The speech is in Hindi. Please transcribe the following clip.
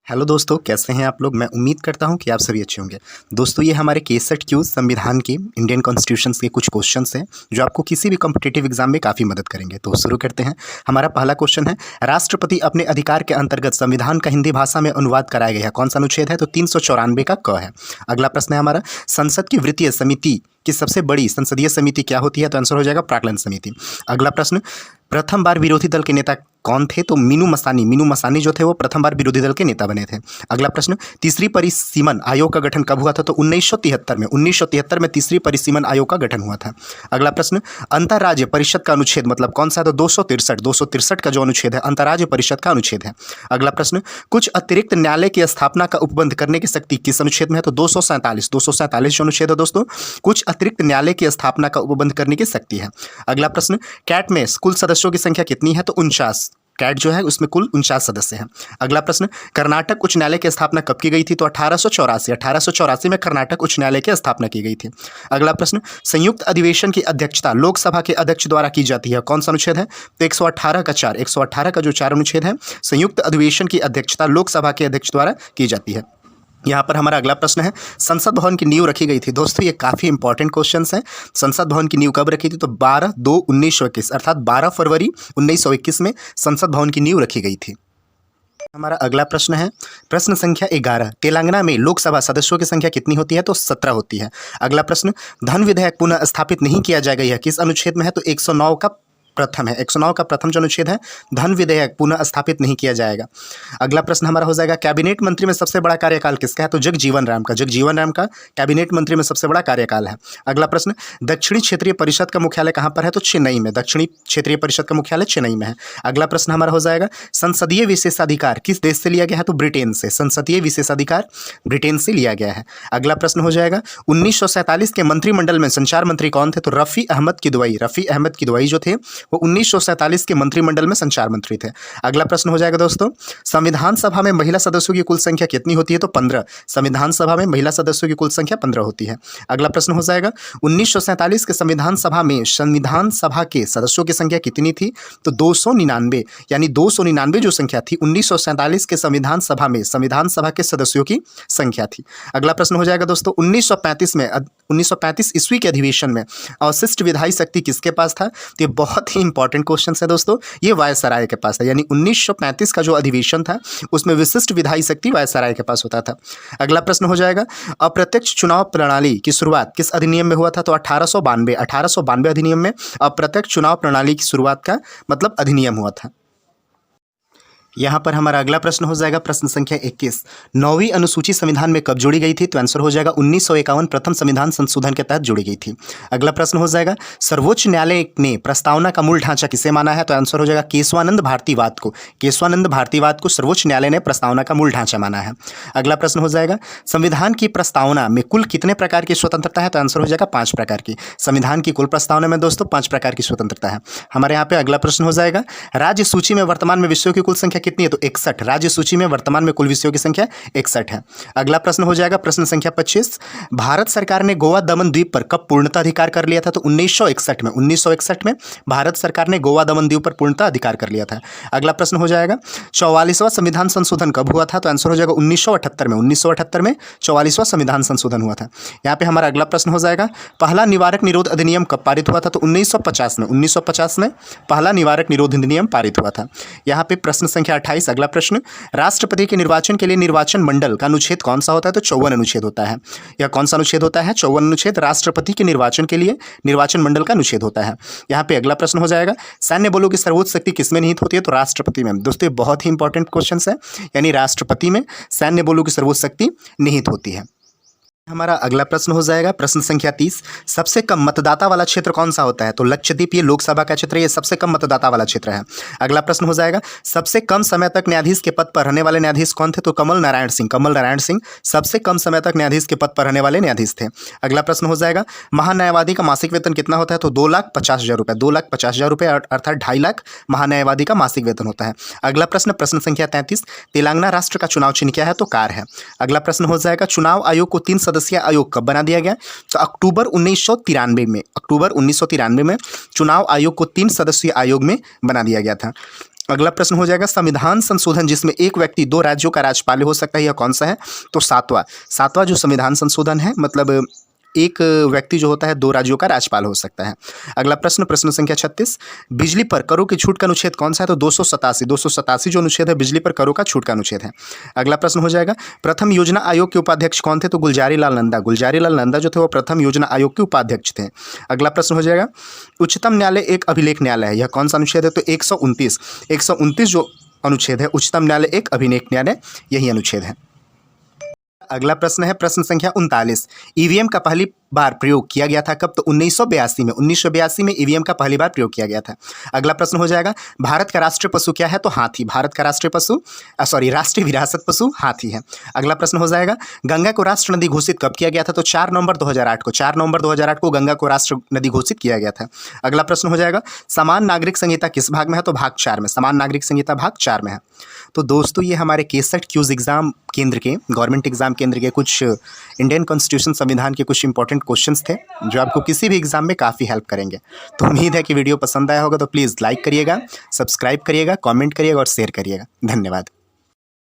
हेलो दोस्तों, कैसे हैं आप लोग। मैं उम्मीद करता हूं कि आप सभी अच्छे होंगे। दोस्तों, ये हमारे केसेट क्यूज संविधान के इंडियन कॉन्स्टिट्यूशन के कुछ क्वेश्चंस हैं जो आपको किसी भी कॉम्पिटिटिव एग्जाम में काफ़ी मदद करेंगे। तो शुरू करते हैं। हमारा पहला क्वेश्चन है, राष्ट्रपति अपने अधिकार के अंतर्गत संविधान का हिंदी भाषा में अनुवाद कराया गया है। कौन सा अनुच्छेद है? तो 394 का क है। अगला प्रश्न है हमारा, संसद की वित्तीय समिति की सबसे बड़ी संसदीय समिति क्या होती है? तो आंसर हो जाएगा प्राक्कलन समिति। अगला प्रश्न, प्रथम बार विरोधी दल के नेता कौन थे? तो मीनू मसानी जो थे वो प्रथम बार विरोधी दल के नेता बने थे। अगला प्रश्न, तीसरी परिसीमन आयोग का गठन कब हुआ था? तो 1973 में। 1973 में तीसरी परिसीमन आयोग का गठन हुआ था। अगला प्रश्न, अंतर्राज्य परिषद का अनुच्छेद मतलब कौन सा है? तो 263 का जो अनुच्छेद है अंतर्राज्य परिषद का अनुच्छेद है। अगला प्रश्न, कुछ अतिरिक्त न्यायालय की स्थापना का उपबंध करने की शक्ति किस अनुच्छेद में है? तो 247 जो अनुच्छेद है दोस्तों, कुछ अतिरिक्त न्यायालय की स्थापना का उपबंध करने की शक्ति है। अगला प्रश्न, कैट में कुल सदस्यों की संख्या कितनी है? तो 49। कैट जो है उसमें कुल 49 सदस्य हैं। अगला प्रश्न, कर्नाटक उच्च न्यायालय की स्थापना कब की गई थी? तो 1884 में कर्नाटक उच्च न्यायालय की स्थापना की गई थी। अगला प्रश्न, संयुक्त अधिवेशन की अध्यक्षता लोकसभा के अध्यक्ष द्वारा की जाती है। कौन सा अनुच्छेद है? तो 118 का जो 4 अनुच्छेद है, संयुक्त अधिवेशन की अध्यक्षता लोकसभा के अध्यक्ष द्वारा की जाती है। यहाँ पर हमारा अगला प्रश्न है, संसद भवन की नींव रखी गई थी। दोस्तों, ये काफ़ी इंपॉर्टेंट क्वेश्चन हैं। संसद भवन की नींव कब रखी थी? तो 12/2/1921 अर्थात 12 फरवरी 1921 में संसद भवन की नींव रखी गई थी। हमारा अगला प्रश्न है, प्रश्न संख्या 11, तेलंगाना में लोकसभा सदस्यों की संख्या कितनी होती है? तो 17 होती है। अगला प्रश्न, धन विधेयक पुनः स्थापित नहीं किया जाएगा, यह किस अनुच्छेद में है? तो 109 का प्रथम है। 109 का प्रथम जो अनुच्छेद है, धन विधेयक पुनः स्थापित नहीं किया जाएगा। अगला प्रश्न हमारा हो जाएगा, कैबिनेट मंत्री में सबसे बड़ा कार्यकाल किसका है? तो जगजीवन राम का कैबिनेट मंत्री में सबसे बड़ा कार्यकाल है। अगला प्रश्न, दक्षिणी क्षेत्रीय परिषद का मुख्यालय कहाँ पर है? तो चेन्नई में। दक्षिणी क्षेत्रीय परिषद का मुख्यालय चेन्नई में है। अगला प्रश्न हमारा हो जाएगा, संसदीय विशेषाधिकार किस देश से लिया गया है? तो ब्रिटेन से। संसदीय विशेषाधिकार ब्रिटेन से लिया गया है। अगला प्रश्न हो जाएगा, 1947 के मंत्रिमंडल में संचार मंत्री कौन थे? तो रफ़ी अहमद किदवई जो थे वो 1947 के मंत्रिमंडल में संचार मंत्री थे। अगला प्रश्न हो जाएगा दोस्तों, संविधान सभा में महिला सदस्यों की कुल संख्या कितनी होती है? तो 15। संविधान सभा में महिला सदस्यों की कुल संख्या 15 होती है। अगला प्रश्न हो जाएगा, 1947 के संविधान सभा में संविधान सभा के सदस्यों की संख्या कितनी थी? तो 299, यानी 299 जो संख्या थी 1947 के संविधान सभा में संविधान सभा के सदस्यों की संख्या थी। अगला प्रश्न हो जाएगा दोस्तों, 1935 ईस्वी के अधिवेशन में अवशिष्ट विधायी शक्ति किसके पास था? तो ये बहुत ही इंपॉर्टेंट क्वेश्चन है दोस्तों, ये वायसराय के पास है। यानी 1935 का जो अधिवेशन था उसमें विशिष्ट विधायी शक्ति वायसराय के पास होता था। अगला प्रश्न हो जाएगा, अप्रत्यक्ष चुनाव प्रणाली की शुरुआत किस अधिनियम में हुआ था? तो 1892 अधिनियम में अप्रत्यक्ष चुनाव प्रणाली की शुरुआत का मतलब अधिनियम हुआ था। यहाँ पर हमारा अगला प्रश्न हो जाएगा, प्रश्न संख्या 21, 9वीं अनुसूची संविधान में कब जोड़ी गई थी? तो आंसर हो जाएगा 1951 प्रथम संविधान संशोधन के तहत जोड़ी गई थी। अगला प्रश्न हो जाएगा, सर्वोच्च न्यायालय ने प्रस्तावना का मूल ढांचा किसे माना है? तो आंसर हो जाएगा केशवानंद भारतीवाद को सर्वोच्च न्यायालय ने प्रस्तावना का मूल ढांचा माना है। अगला प्रश्न हो जाएगा, संविधान की प्रस्तावना में कुल कितने प्रकार की स्वतंत्रता है? तो आंसर हो जाएगा 5 प्रकार की। संविधान की कुल प्रस्तावना में दोस्तों 5 प्रकार की स्वतंत्रता है। हमारे यहाँ पे अगला प्रश्न हो जाएगा, राज्य सूची में वर्तमान में विषयों की कुल संख्या कितनी है? तो 61। राज्य सूची में वर्तमान में कुल विषयों की संख्या 61 है। अगला प्रश्न हो जाएगा, प्रश्न संख्या 25, भारत सरकार ने गोवा दमन द्वीप पर कब पूर्णतः अधिकार कर लिया था? तो 1961 में भारत सरकार ने गोवा दमन द्वीप पर पूर्णतः अधिकार कर लिया था। अगला प्रश्न हो जाएगा, 44वां संविधान संशोधन कब हुआ था? तो आंसर हो जाएगा 1978 में। 1978 में 44वां संविधान संशोधन हुआ था। यहाँ पे हमारा अगला प्रश्न हो जाएगा, पहला निवारक निरोध अधिनियम कब पारित हुआ था? तो 1950 में। 1950 में पहला निवारक निरोध अधिनियम पारित हुआ था। यहाँ पे प्रश्न संख्या 28, अगला प्रश्न, राष्ट्रपति के निर्वाचन के लिए निर्वाचन मंडल का अनुच्छेद कौन सा होता है? तो 54 अनुच्छेद होता है। यह कौन सा अनुच्छेद होता है? 54 अनुच्छेद राष्ट्रपति के निर्वाचन के लिए निर्वाचन मंडल का अनुच्छेद होता है। यहाँ पे अगला प्रश्न हो जाएगा, सैन्य बलों की सर्वोच्च शक्ति किसमें निहित होती है? तो राष्ट्रपति में। दोस्तों, ये बहुत ही इंपॉर्टेंट क्वेश्चन है, यानी राष्ट्रपति में सैन्य बलों की सर्वोच्च शक्ति निहित होती है। हमारा अगला प्रश्न हो जाएगा, प्रश्न संख्या 30, सबसे कम मतदाता वाला क्षेत्र कौन सा होता है? तो लक्षद्वीप, ये लोकसभा का क्षेत्र, ये सबसे कम मतदाता वाला क्षेत्र है। अगला प्रश्न हो जाएगा, सबसे कम समय तक न्यायाधीश के पद पर रहने वाले न्यायाधीश कौन थे? तो कमल नारायण सिंह सबसे कम समय तक न्यायाधीश के पद पर रहने वाले न्यायाधीश थे। अगला प्रश्न हो जाएगा, महान्यायवादी का मासिक वेतन कितना होता है? तो 2,50,000 रुपये, 2,50,000 रुपये अर्थात 2.5 लाख महान्यायवादी का मासिक वेतन होता है। अगला प्रश्न, प्रश्न संख्या 33, तेलंगाना राष्ट्र का चुनाव चिन्ह क्या है? तो कार है। अगला प्रश्न हो जाएगा, चुनाव आयोग को 3 सदस्यीय आयोग कब बना दिया गया? तो अक्टूबर 1993 में चुनाव आयोग को 3 सदस्यीय आयोग में बना दिया गया था। अगला प्रश्न हो जाएगा संविधान संशोधन जिसमें एक व्यक्ति 2 राज्यों का राज्यपाल हो सकता है, यह कौन सा है? तो सातवां जो संविधान संशोधन है, मतलब एक व्यक्ति जो होता है 2 राज्यों का राज्यपाल हो सकता है। अगला प्रश्न, प्रश्न संख्या 36, बिजली पर करों की छूट का अनुच्छेद कौन सा है? तो 287 जो अनुच्छेद है बिजली पर करों का छूट का अनुच्छेद है। अगला प्रश्न हो जाएगा प्रथम योजना आयोग के उपाध्यक्ष कौन थे? तो गुलजारी लाल नंदा जो थे वो प्रथम योजना आयोग के उपाध्यक्ष थे। अगला प्रश्न हो जाएगा उच्चतम न्यायालय एक अभिलेख न्यायालय है, यह कौन सा अनुच्छेद है? तो 129 जो अनुच्छेद है, उच्चतम न्यायालय एक अभिलेख न्यायालय, यही अनुच्छेद है। अगला प्रश्न है प्रश्न संख्या 39, ईवीएम का पहली बार प्रयोग किया गया था कब? तो 1982 में ईवीएम का पहली बार प्रयोग किया गया था। अगला प्रश्न हो जाएगा भारत का राष्ट्रीय पशु क्या है? तो हाथी। भारत का राष्ट्रीय विरासत पशु हाथी है। अगला प्रश्न हो जाएगा गंगा को राष्ट्र नदी घोषित कब किया गया था? तो 4 नवंबर 2008 को गंगा को राष्ट्र नदी घोषित किया गया था। अगला प्रश्न हो जाएगा समान नागरिक संहिता किस भाग में है? तो भाग 4 में। समान नागरिक संहिता भाग 4 में है। तो दोस्तों ये हमारे KSET क्यूज एग्जाम केंद्र के, गवर्नमेंट एग्जाम केंद्र के कुछ इंडियन कॉन्स्टिट्यूशन संविधान के कुछ इंपॉर्टेंट क्वेश्चंस थे जो आपको किसी भी एग्जाम में काफ़ी हेल्प करेंगे। तो उम्मीद है कि वीडियो पसंद आया होगा, तो प्लीज़ लाइक करिएगा, सब्सक्राइब करिएगा, कमेंट करिएगा और शेयर करिएगा। धन्यवाद।